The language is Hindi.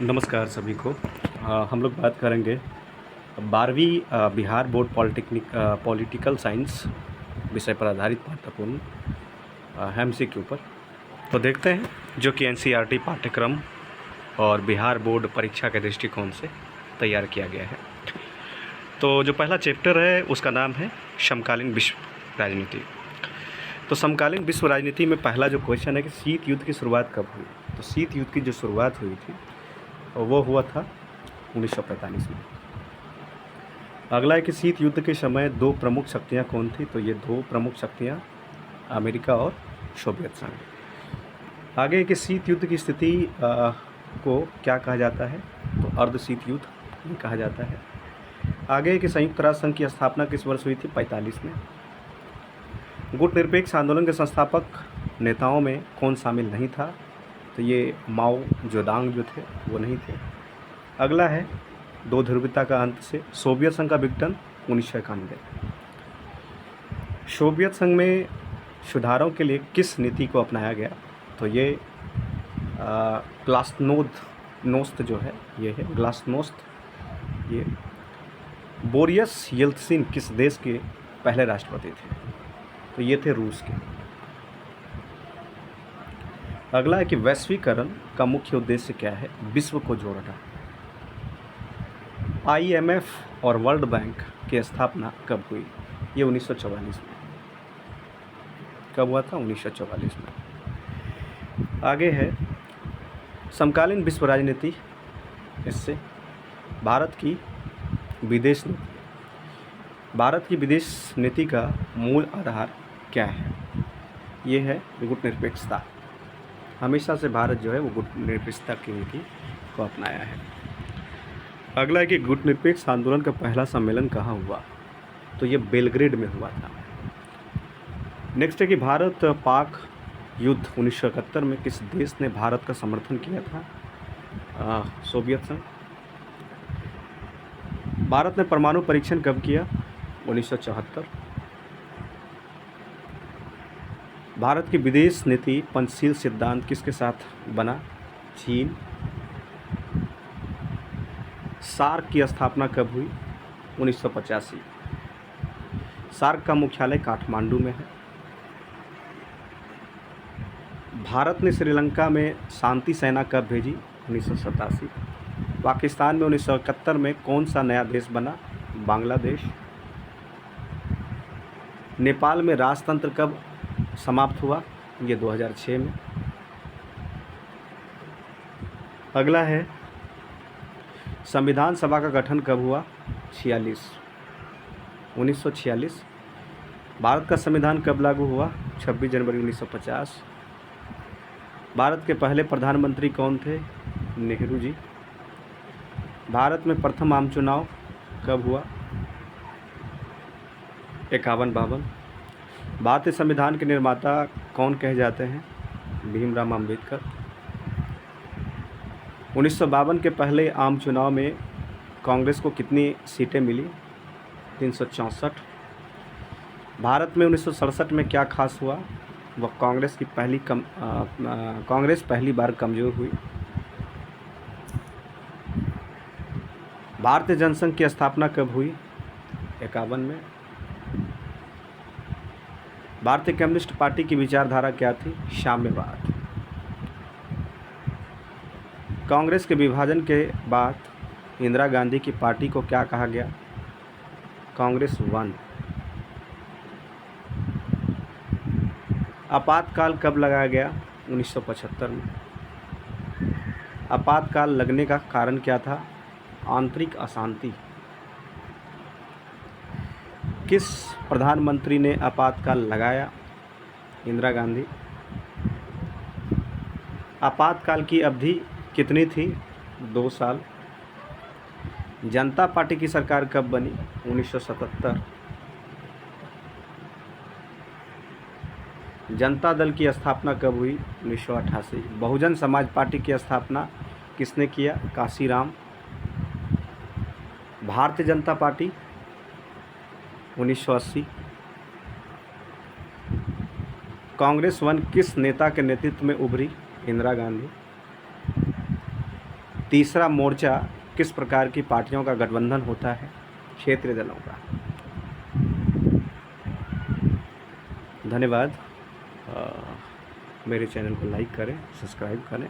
नमस्कार सभी को। हम लोग बात करेंगे 12वीं बिहार बोर्ड पॉलिटिकल साइंस विषय पर आधारित महत्वपूर्ण एमसी के ऊपर। तो देखते हैं जो कि एनसीईआरटी पाठ्यक्रम और बिहार बोर्ड परीक्षा के दृष्टिकोण से तैयार किया गया है। तो जो पहला चैप्टर है उसका नाम है समकालीन विश्व राजनीति। तो समकालीन विश्व राजनीति में पहला जो क्वेश्चन है कि शीत युद्ध की शुरुआत कब हुई। तो शीत युद्ध की जो शुरुआत हुई थी वो हुआ था 1945 में। अगला है कि शीत युद्ध के समय दो प्रमुख शक्तियां कौन थी। तो ये दो प्रमुख शक्तियां अमेरिका और सोवियत संघ। आगे है कि शीत युद्ध की स्थिति को क्या कहा जाता है। तो अर्ध शीत युद्ध भी कहा जाता है। आगे है कि संयुक्त राष्ट्र संघ की स्थापना किस वर्ष हुई थी। 45 में। गुटनिरपेक्ष आंदोलन के संस्थापक नेताओं में कौन शामिल नहीं था। तो ये माओ जोदांग जो थे वो नहीं थे। अगला है दो ध्रुवीयता का अंत से सोवियत संघ का विघटन 1991। सोवियत संघ में सुधारों के लिए किस नीति को अपनाया गया। तो ये ग्लासनोस्त जो है ये है ग्लासनोस्त। ये बोरिस येल्त्सिन किस देश के पहले राष्ट्रपति थे। तो ये थे रूस के। अगला है कि वैश्वीकरण का मुख्य उद्देश्य क्या है। विश्व को जोड़ना। आईएमएफ और वर्ल्ड बैंक की स्थापना कब हुई। ये 1944 में। कब हुआ था। 1944 में। आगे है समकालीन विश्व राजनीति। इससे भारत की विदेश नीति। भारत की विदेश नीति का मूल आधार क्या है। ये है गुटनिरपेक्षता। हमेशा से भारत जो है वो गुटनिरपेक्षता की नीति को अपनाया है। अगला है कि गुटनिरपेक्ष आंदोलन का पहला सम्मेलन कहाँ हुआ। तो ये बेलग्रेड में हुआ था। नेक्स्ट है कि भारत पाक युद्ध 1971 में किस देश ने भारत का समर्थन किया था। सोवियत संघ। भारत ने परमाणु परीक्षण कब किया। 1974। भारत की विदेश नीति पंचशील सिद्धांत किसके साथ बना। चीन। सार्क की स्थापना कब हुई। 1985। सार्क का मुख्यालय काठमांडू में है। भारत ने श्रीलंका में शांति सेना कब भेजी। 1987। पाकिस्तान में 1971 में कौन सा नया देश बना। बांग्लादेश। नेपाल में राजतंत्र कब समाप्त हुआ। ये 2006 में। अगला है संविधान सभा का गठन कब हुआ। 1946। भारत का संविधान कब लागू हुआ। 26 जनवरी 1950। भारत के पहले प्रधानमंत्री कौन थे। नेहरू जी। भारत में प्रथम आम चुनाव कब हुआ। 51-52। भारतीय संविधान के निर्माता कौन कहे जाते हैं। भीमराव अम्बेडकर। 1952 के पहले आम चुनाव में कांग्रेस को कितनी सीटें मिली। 364। भारत में 1967 में क्या खास हुआ। वह कांग्रेस पहली बार कमज़ोर हुई। भारतीय जनसंघ की स्थापना कब हुई। 51 में। भारतीय कम्युनिस्ट पार्टी की विचारधारा क्या थी। साम्यवाद। कांग्रेस के विभाजन के बाद इंदिरा गांधी की पार्टी को क्या कहा गया। कांग्रेस वन। आपातकाल कब लगाया गया। 1975 में। आपातकाल लगने का कारण क्या था। आंतरिक अशांति। किस प्रधानमंत्री ने आपातकाल लगाया। इंदिरा गांधी। आपातकाल की अवधि कितनी थी। 2 साल। जनता पार्टी की सरकार कब बनी। 1977। जनता दल की स्थापना कब हुई। 1988। बहुजन समाज पार्टी की स्थापना किसने किया। काशीराम। भारतीय जनता पार्टी 1980। कांग्रेस वन किस नेता के नेतृत्व में उभरी। इंदिरा गांधी। तीसरा मोर्चा किस प्रकार की पार्टियों का गठबंधन होता है, क्षेत्रीय दलों का। धन्यवाद। मेरे चैनल को लाइक करें, सब्सक्राइब करें।